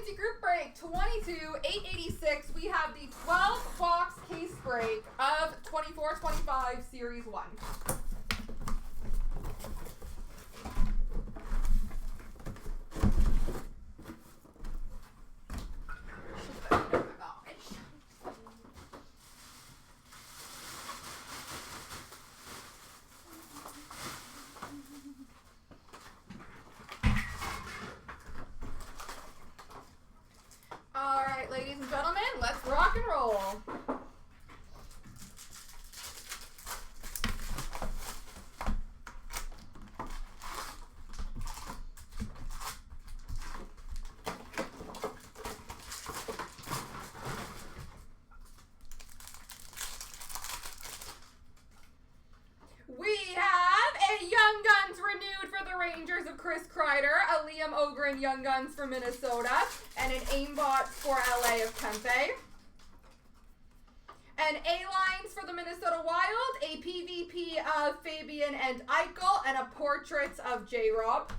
CNC group break 22-886. We have the 12-box case break of 24-25 Series 1. Alright, ladies and gentlemen, let's rock and roll. We have a Young Guns renewed for the Rangers of Chris Kreider, a Liam Ogren Young Guns for Minnesota, and an aimbot for LA of Kempe. An A-Lines for the Minnesota Wild, a PvP of Fabian and Eichel, and a portrait of J-Rob.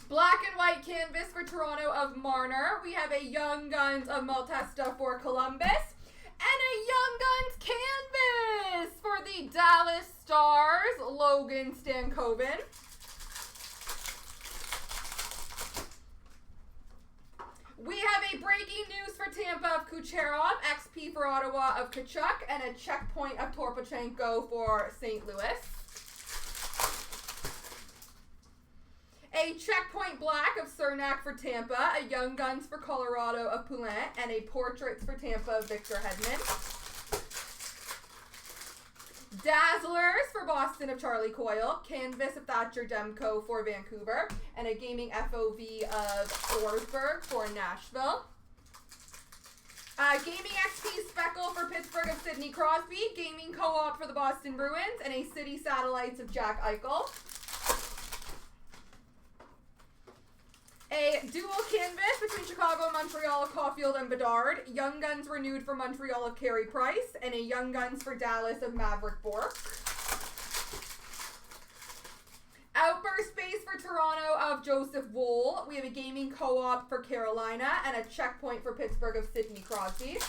Black and white canvas for Toronto of Marner. We have a Young Guns of Maltesta for Columbus. And a Young Guns canvas for the Dallas Stars, Logan Stankoven. We have a breaking news for Tampa of Kucherov, XP for Ottawa of Kachuk, and a checkpoint of Torpachenko for St. Louis. A checkpoint black of Cernak for Tampa, a Young Guns for Colorado of Poulin, and a portraits for Tampa of Victor Hedman. Dazzlers for Boston of Charlie Coyle, canvas of Thatcher Demko for Vancouver, and a gaming FOV of Forsberg for Nashville. Gaming XP Speckle for Pittsburgh of Sidney Crosby, gaming co-op for the Boston Bruins, and a City Satellites of Jack Eichel. A dual canvas between Chicago, Montreal, Caulfield, and Bedard. Young Guns renewed for Montreal of Carey Price. And a Young Guns for Dallas of Maverick Bourque. Outburst Space for Toronto of Joseph Wohl. We have a gaming co-op for Carolina. And a checkpoint for Pittsburgh of Sidney Crosby.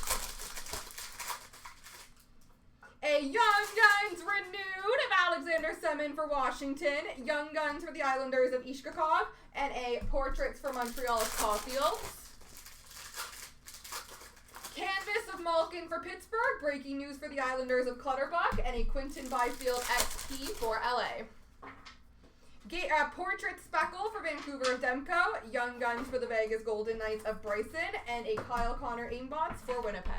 A Young Guns renewed of Alexander Semin for Washington. Young Guns for the Islanders of Ishkakov. And a portraits for Montreal of Caulfield. Canvas of Malkin for Pittsburgh. Breaking news for the Islanders of Clutterbuck. And a Quinton Byfield XP for LA. Portrait Speckle for Vancouver of Demko. Young Guns for the Vegas Golden Knights of Bryson. And a Kyle Connor aimbots for Winnipeg.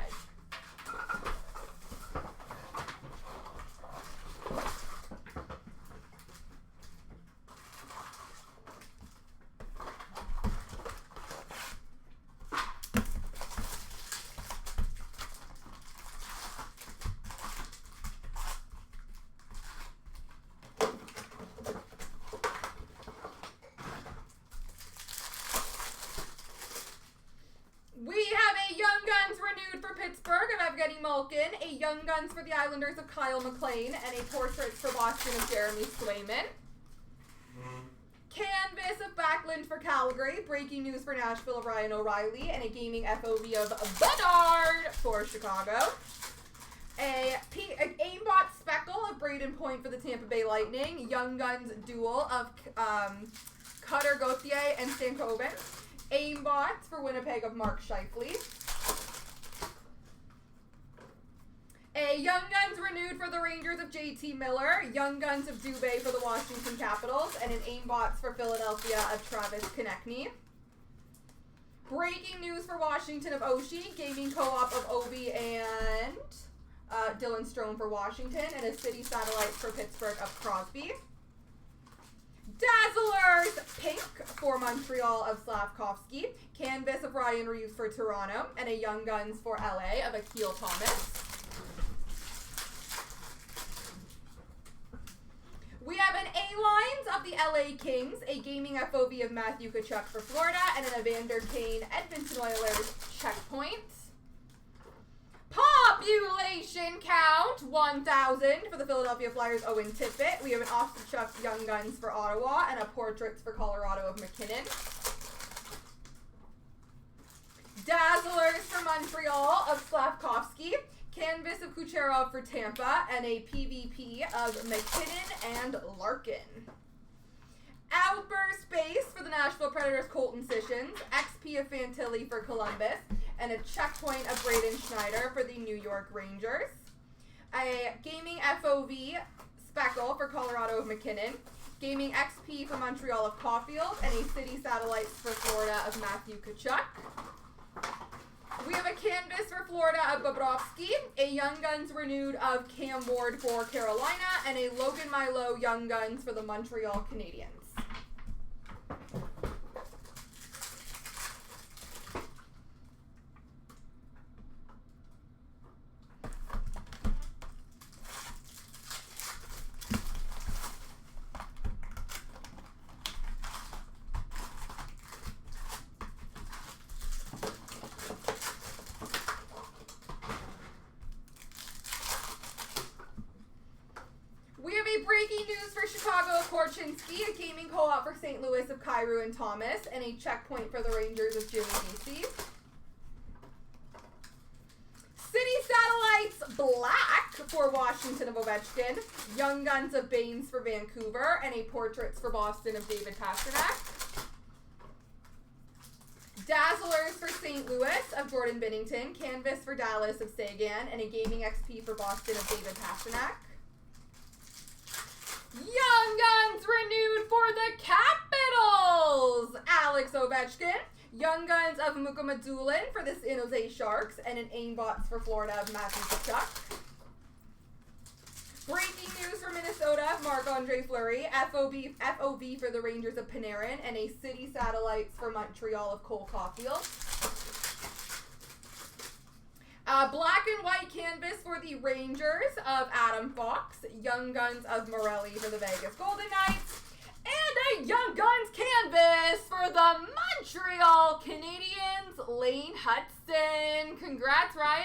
We have a Young Guns renewed for Pittsburgh of Evgeny Malkin, a Young Guns for the Islanders of Kyle McLean, and a portraits for Boston of Jeremy Swayman. Canvas of Backlund for Calgary, breaking news for Nashville of Ryan O'Reilly, and a gaming FOV of Bedard for Chicago. A aimbot Speckle of Braden Point for the Tampa Bay Lightning, Young Guns duel of Cutter Gauthier and Stankoven. Aimbots for Winnipeg of Mark Scheifele. A Young Guns renewed for the Rangers of JT Miller. Young Guns of Dubé for the Washington Capitals. And an Aimbots for Philadelphia of Travis Konechny. Breaking news for Washington of Oshie. Gaming co-op of Obi and Dylan Strome for Washington. And a City Satellites for Pittsburgh of Crosby. Dazzlers pink for Montreal of Slavkovsky. Canvas of Ryan Reeves for Toronto. And a Young Guns for LA of Akil Thomas. We have an A-Lines of the LA Kings, a gaming FOV of Matthew Tkachuk for Florida, and an Evander Kane Edmonton Oilers checkpoint. Pop Tabulation count, 1,000 for the Philadelphia Flyers, Owen Tippett. We have an off-the-chuck Young Guns for Ottawa and a Portraits for Colorado of McKinnon. Dazzlers for Montreal of Slavkovsky. Canvas of Kucherov for Tampa and a PvP of McKinnon and Larkin. Outburst base for the Nashville Predators, Colton Sissons. XP of Fantilli for Columbus. And a checkpoint of Braden Schneider for the New York Rangers. A Gaming FOV Speckle for Colorado of McKinnon. Gaming XP for Montreal of Caulfield. And a City Satellites for Florida of Matthew Tkachuk. We have a canvas for Florida of Bobrovsky, a Young Guns renewed of Cam Ward for Carolina, and a Logan Milo Young Guns for the Montreal Canadiens. Breaking news for Chicago of Korchinski, a gaming co-op for St. Louis of Kyrou and Thomas, and a checkpoint for the Rangers of Jimmy Vesey. City Satellites Black for Washington of Ovechkin, Young Guns of Baines for Vancouver, and a Portraits for Boston of David Pastrnak. Dazzlers for St. Louis of Jordan Binnington, Canvas for Dallas of Sagan, and a Gaming XP for Boston of David Pastrnak. Young Guns renewed for the Capitals, Alex Ovechkin. Young Guns of Muka Madulin for the San Jose Sharks, and an Aimbots for Florida of Matthew Tkachuk. Breaking news for Minnesota, Marc-Andre Fleury. FOV for the Rangers of Panarin, and a City Satellites for Montreal of Cole Caulfield. Black and white canvas for the Rangers of Adam Fox. Young Guns of Morelli for the Vegas Golden Knights. And a Young Guns canvas for the Montreal Canadiens, Lane Hudson. Congrats, Ryan.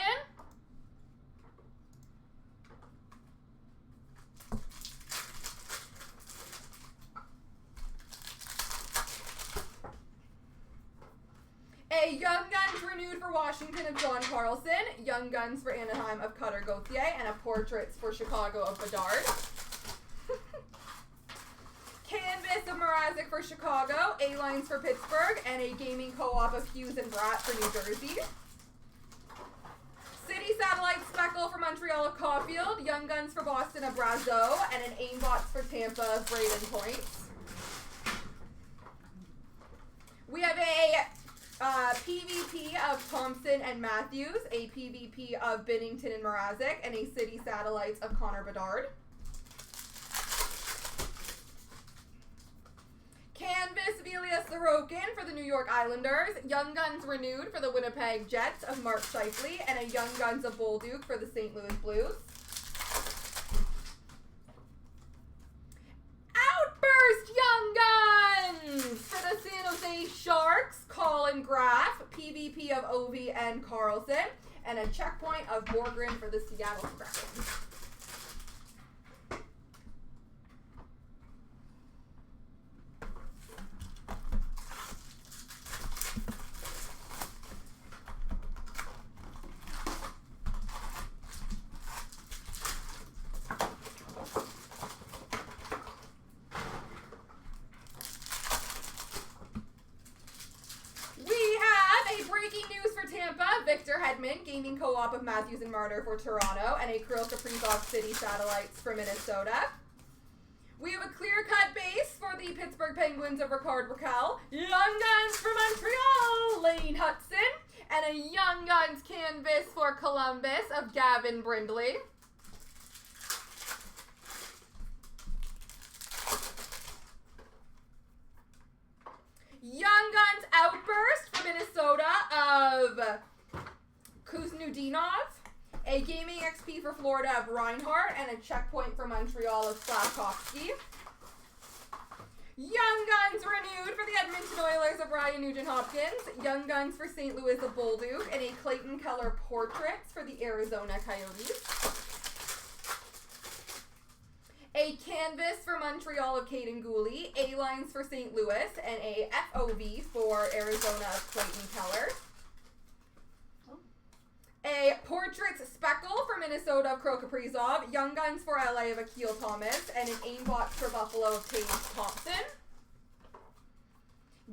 A Young Guns renewed for Washington of John Carlson, Young Guns for Anaheim of Cutter Gauthier, and a Portraits for Chicago of Bedard. Canvas of Mrazek for Chicago, A-Lines for Pittsburgh, and a Gaming Co-op of Hughes and Bratt for New Jersey. City Satellite Speckle for Montreal of Caulfield, Young Guns for Boston of Brazeau, and an Aimbots for Tampa of Braden Points. We have a PvP of Thompson and Matthews, a PvP of Binnington and Mrazek, and a City Satellites of Connor Bedard. Canvas Velia Sorokin for the New York Islanders, Young Guns renewed for the Winnipeg Jets of Mark Scheifele, and a Young Guns of Bolduc for the St. Louis Blues. Outburst Young Guns for the San Jose Sharks, Colin Graff, PvP of Ovi and Carlson, and a checkpoint of Borgren for the Seattle Kraken. Victor Hedman, Gaming Co-op of Matthews and Marner for Toronto, and a Kirill Kaprizov City Satellites for Minnesota. We have a clear-cut base for the Pittsburgh Penguins of Ricard Raquel, Young Guns for Montreal, Lane Hudson, and a Young Guns canvas for Columbus of Gavin Brindley. Young Guns Outburst for Minnesota of Kuznetsov, a Gaming XP for Florida of Reinhardt, and a checkpoint for Montreal of Slavkovsky. Young Guns renewed for the Edmonton Oilers of Ryan Nugent-Hopkins. Young Guns for St. Louis of Bolduc. And a Clayton Keller Portraits for the Arizona Coyotes. A canvas for Montreal of Caden Gooley. A-lines for St. Louis. And a FOV for Arizona of Clayton Keller. A Portraits Speckle for Minnesota of Kirill Kaprizov. Young Guns for LA of Akil Thomas. And an aimbot for Buffalo of Tage Thompson.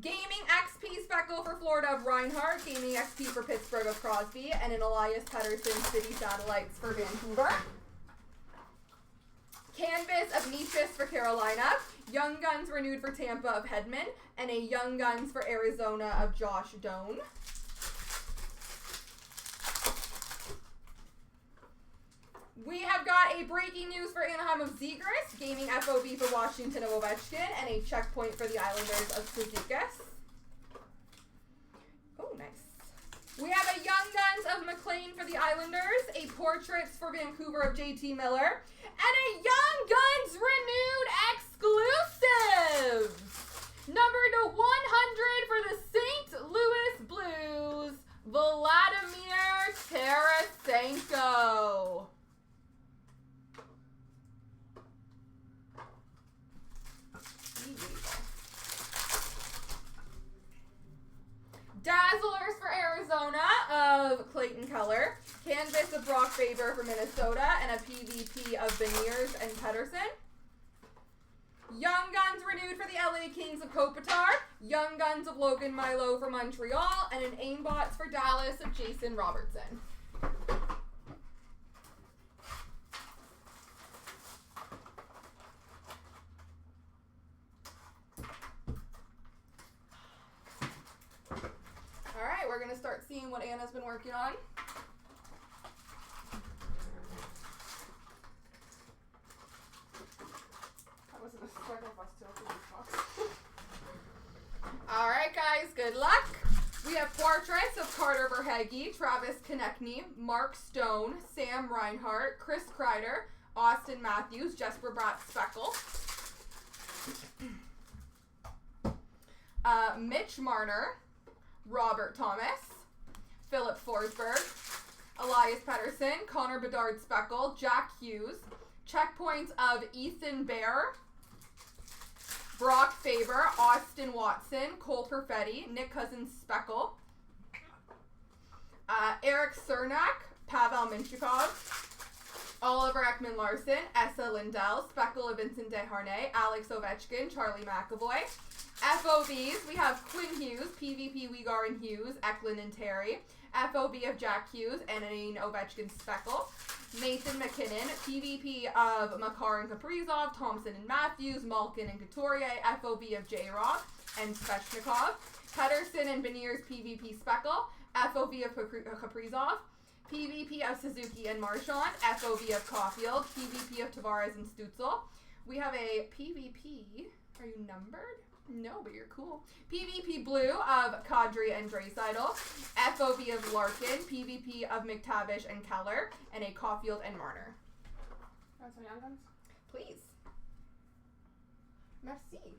Gaming XP Speckle for Florida of Reinhardt. Gaming XP for Pittsburgh of Crosby. And an Elias Pettersson City Satellites for Vancouver. Canvas of Nietzsche for Carolina. Young Guns renewed for Tampa of Hedman. And a Young Guns for Arizona of Josh Doan. We have got a breaking news for Anaheim of Zegras, gaming FOV for Washington of Ovechkin, and a checkpoint for the Islanders of Suzukas. Oh, nice. We have a Young Guns of McLean for the Islanders, a Portraits for Vancouver of JT Miller, and a Young Guns renewed exclusive! Number to 100 for the St. Louis Blues, Vladimir Tarasenko. Dazzlers for Arizona of Clayton Keller. Canvas of Brock Faber for Minnesota. And a PvP of Beniers and Pettersson. Young Guns renewed for the LA Kings of Kopitar. Young Guns of Logan Milo for Montreal. And an aimbots for Dallas of Jason Robertson. Alright, we're going to start seeing what Anna's been working on. That wasn't a struggle for us to open this box. Alright guys, good luck. We have portraits of Carter Verhaeghe, Travis Konechny, Mark Stone, Sam Reinhart, Chris Kreider, Austin Matthews, Jesper Bratt Speckle. Mitch Marner. Robert Thomas, Philip Forsberg, Elias Pettersson, Connor Bedard Speckle, Jack Hughes, checkpoints of Ethan Bear, Brock Faber, Austin Watson, Cole Perfetti, Nick Cousins Speckle, Eric Cernak, Pavel Minchikov, Oliver Ekman-Larsson, Essa Lindell, Speckle of Vincent Desharnais, Alex Ovechkin, Charlie McAvoy. FOVs, we have Quinn Hughes, PvP Uyghur and Hughes, Eklund and Terry. FOV of Jack Hughes and an Ovechkin Speckle. Nathan McKinnon, PvP of Makar and Kaprizov, Thompson and Matthews, Malkin and Couturier. FOV of J-Rob and Svechnikov. Pettersson and Beniers PvP Speckle. FOV of Kaprizov. PvP of Suzuki and Marchand. FOV of Caulfield. PvP of Tavares and Stutzel. We have a PvP. Are you numbered? No, but you're cool. PvP Blue of Kadri and Draisaitl. FOV of Larkin. PvP of McTavish and Keller. And a Caulfield and Marner. Want some Young Guns? Please. Merci.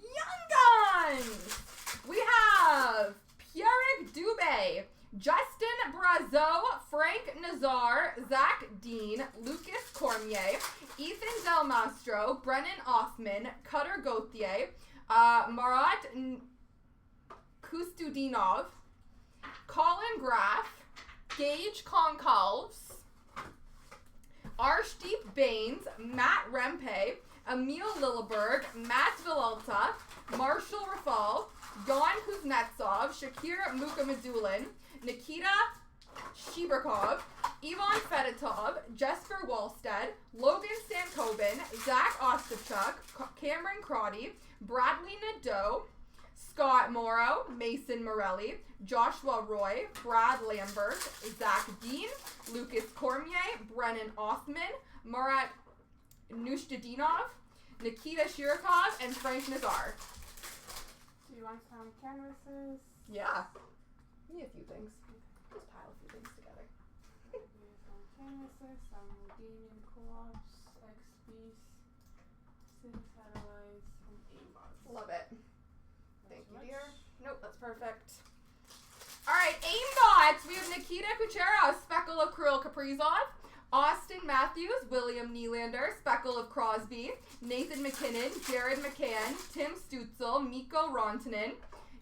Young Guns! We have Pierre Dubé, Justin Brazeau, Frank Nazar, Zach Dean, Lucas Cormier, Ethan Del Mastro, Brennan Offman, Cutter Gauthier, Marat Kustudinov, Colin Graff, Gage Concalves, Arshdeep Baines, Matt Rempe, Emil Lilleberg, Matt Villalta, Marshall Rafal, Jan Kuznetsov, Shakir Mukhamadullin, Nikita Shiberkov, Ivan Fedotov, Jesper Wallstead, Logan Stankoven, Zach Ostapchuk, Cameron Crotty, Bradley Nadeau, Scott Morrow, Mason Morelli, Joshua Roy, Brad Lambert, Zach Dean, Lucas Cormier, Brennan Offman, Marat Nushtadinov, Nikita Shirikov, and Frank Nazar. Do you want some canvases? Yeah. Need a few things. Just pile a few things together. Some canvases, some gaming co-ops, XPs, City Satellites, some Nikita Kucherov, Speckle of Kirill Kaprizov. Austin Matthews, William Nylander, Speckle of Crosby. Nathan McKinnon, Jared McCann, Tim Stutzel, Mikko Rantanen.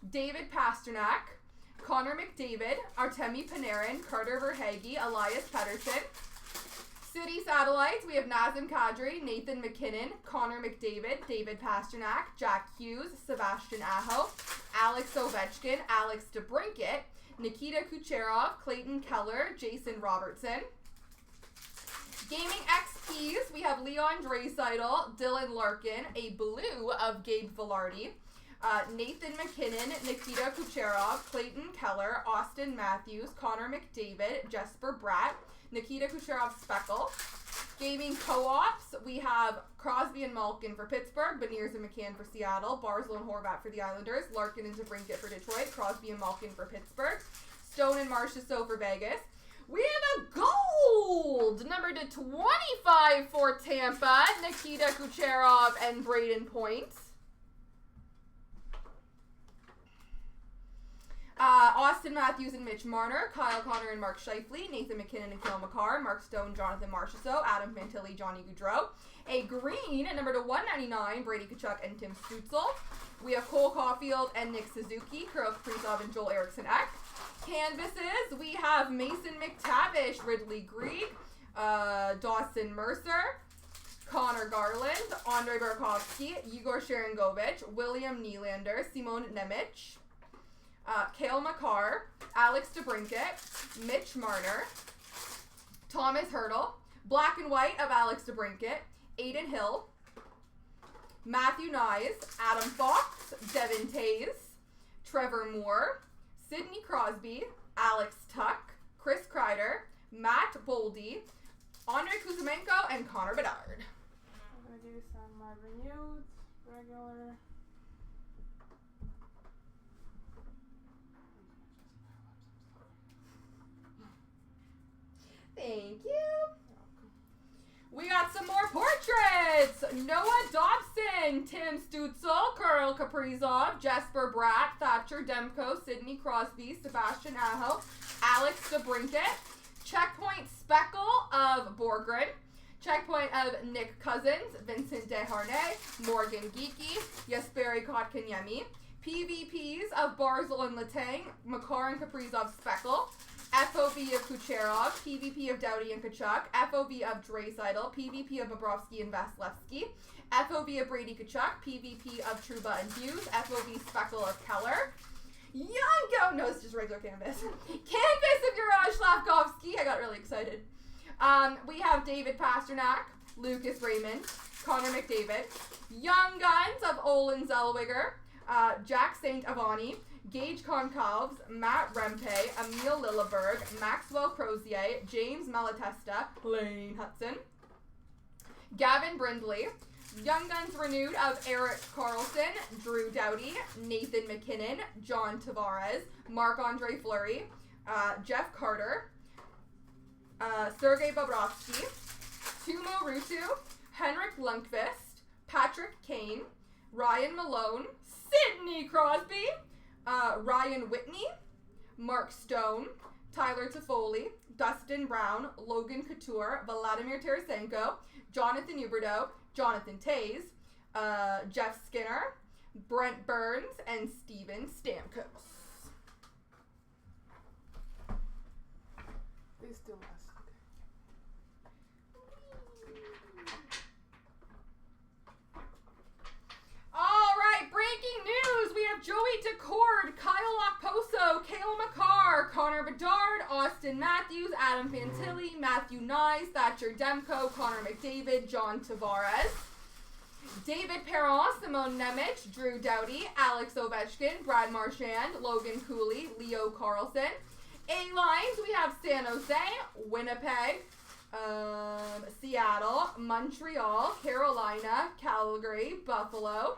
David Pasternak. Connor McDavid, Artemi Panarin, Carter Verhaeghe, Elias Pettersson. City Satellites, we have Nazem Kadri, Nathan McKinnon, Connor McDavid, David Pasternak, Jack Hughes, Sebastian Aho, Alex Ovechkin, Alex DeBrincat, Nikita Kucherov, Clayton Keller, Jason Robertson. Gaming XPs, we have Leon Draisaitl, Dylan Larkin, a blue of Gabe Vilardi. Nathan McKinnon, Nikita Kucherov, Clayton Keller, Austin Matthews, Connor McDavid, Jesper Bratt, Nikita Kucherov Speckle. Gaming co-ops, we have Crosby and Malkin for Pittsburgh, Beniers and McCann for Seattle, Barzal and Horvat for the Islanders, Larkin and DeBrincat for Detroit, Crosby and Malkin for Pittsburgh, Stone and Marchessault for Vegas. We have a gold, number to 25 for Tampa, Nikita Kucherov and Braden Point. Austin Matthews and Mitch Marner, Kyle Connor and Mark Scheifele, Nathan McKinnon and Cale Makar, Mark Stone, Jonathan Marchessault, Adam Fantilli, Johnny Gaudreau. A green, number to 199, Brady Tkachuk and Tim Stutzel. We have Cole Caulfield and Nick Suzuki, Kirill Kaprizov and Joel Eriksson Ek. Canvases, we have Mason McTavish, Ridley Greig, Dawson Mercer, Connor Garland, Andrei Burakovsky, Igor Sharangovich, William Nylander, Simon Nemec, Cale Makar, Alex DeBrincat, Mitch Marner, Thomas Hertl, black and white of Alex DeBrincat, Aiden Hill, Matthew Nyes, Adam Fox, Devin Tays, Trevor Moore, Sidney Crosby, Alex Tuck, Chris Kreider, Matt Boldy, Andrei Kuzmenko, and Connor Bedard. I'm going to do some renewed, regular. Thank you. We got some more portraits. Noah Dobson, Tim Stutzel, Kirill Kaprizov, Jesper Bratt, Thatcher Demko, Sidney Crosby, Sebastian Aho, Alex DeBrincat, checkpoint Speckle of Borgren, checkpoint of Nick Cousins, Vincent Desharnais, Morgan Geeky, Jesperi Kotkaniemi, PVPs of Barzal and Letang, Makar and Kaprizov Speckle, FOV of Kucherov, PVP of Doughty and Tkachuk, FOV of Draisaitl, PVP of Bobrovsky and Vasilevsky, FOV of Brady Tkachuk, PVP of Trouba and Hughes, FOV Speckle of Keller. No, it's just regular canvas. Canvas of Juraj Slavkovsky. I got really excited. We have David Pasternak, Lucas Raymond, Connor McDavid, Young Guns of Olin Zellweger, Jack St. Avani, Gage Concalves, Matt Rempe, Emil Lilleberg, Maxwell Crozier, James Malatesta, Lane Hudson, Gavin Brindley, Young Guns renewed of Eric Carlson, Drew Doughty, Nathan McKinnon, John Tavares, Marc-Andre Fleury, Jeff Carter, Sergei Bobrovsky, Tumo Rutu, Henrik Lundqvist, Patrick Kane, Ryan Malone, Sidney Crosby, Ryan Whitney, Mark Stone, Tyler Toffoli, Dustin Brown, Logan Couture, Vladimir Tarasenko, Jonathan Huberdeau, Jonathan Tays, Jeff Skinner, Brent Burns, and Steven Stamkos. These still last. All right, breaking news. We have Joey Decord, Kyle Okposo, Cale Makar, Connor Bedard, Austin Matthews, Adam Fantilli, Matthew Nyes, Thatcher Demko, Connor McDavid, John Tavares, David Perron, Simone Nemec, Drew Doughty, Alex Ovechkin, Brad Marchand, Logan Cooley, Leo Carlson. A-lines, we have San Jose, Winnipeg, Seattle, Montreal, Carolina, Calgary, Buffalo.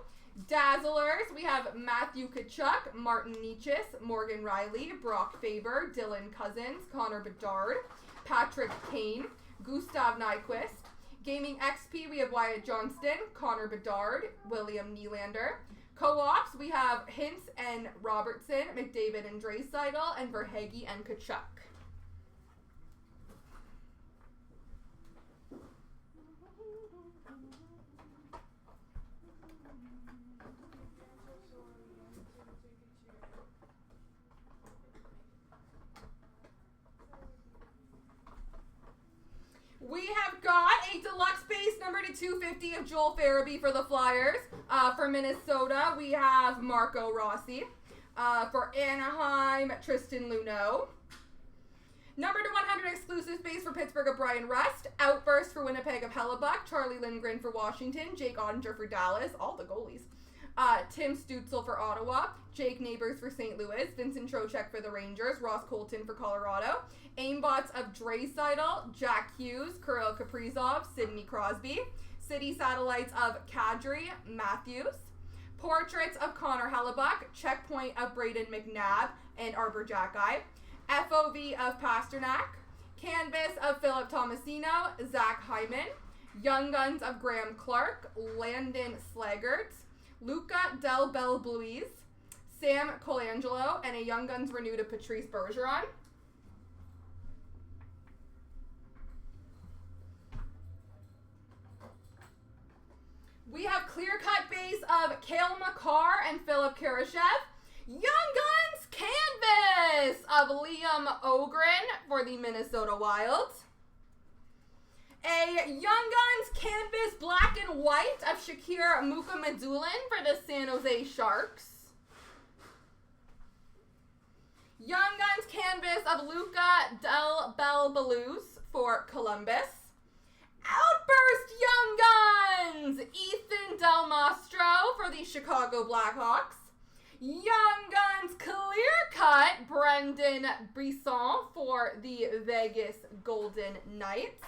Dazzlers, we have Matthew Tkachuk, Martin Necas, Morgan Riley, Brock Faber, Dylan Cousins, Connor Bedard, Patrick Kane, Gustav Nyquist. Gaming XP, we have Wyatt Johnston, Connor Bedard, William Nylander. Co-ops, we have Hintz and Robertson, McDavid and Draisaitl, and Verhaeghe and Tkachuk. 250 of Joel Farabee for the Flyers. For Minnesota, we have Marco Rossi. For Anaheim, Tristan Luneau. Number to 100 exclusive space for Pittsburgh of Brian Rust. Outburst for Winnipeg of Hellebuck. Charlie Lindgren for Washington. Jake Ottinger for Dallas. All the goalies. Tim Stutzel for Ottawa. Jake Neighbors for St. Louis. Vincent Trocheck for the Rangers. Ross Colton for Colorado. Aimbots of Draisaitl. Jack Hughes. Kirill Kaprizov. Sidney Crosby. City Satellites of Kadri Matthews. Portraits of Connor Hellebuck. Checkpoint of Braden McNabb and Arbor Jackeye. FOV of Pasternak. Canvas of Philip Tomasino. Zach Hyman. Young Guns of Graham Clark. Landon Slaggert. Luca Del Belbluise. Sam Colangelo. And a Young Guns renewed of Patrice Bergeron. We have clear-cut base of Cale Makar and Philip Kurashev. Young Guns canvas of Liam Ogren for the Minnesota Wild. A Young Guns canvas black and white of Shakir Mukhamadullin for the San Jose Sharks. Young Guns canvas of Luca Del Belbluise for Columbus. Outburst Young Guns! Ethan Del Mastro for the Chicago Blackhawks. Young Guns clear cut Brendan Brisson for the Vegas Golden Knights.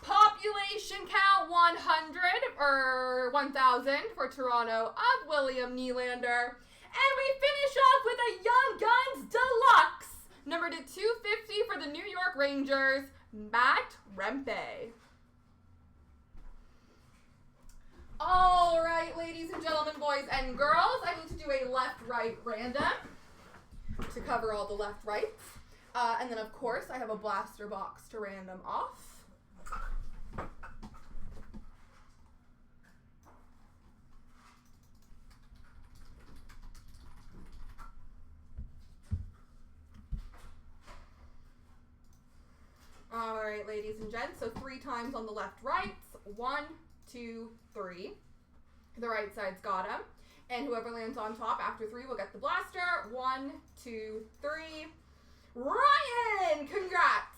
Population count 100 or 1,000 for Toronto of William Nylander. And we finish off with a Young Guns Deluxe, number to 250 for the New York Rangers, Matt Rempe. All right, ladies and gentlemen, boys and girls, I need to do a left-right random to cover all the left-rights. And then, of course, I have a blaster box to random off. All right, ladies and gents, so 3 times on the left-rights. 1, 2, 3. The right side's got him. And whoever lands on top after 3 will get the blaster. 1, 2, 3. Ryan! Congrats!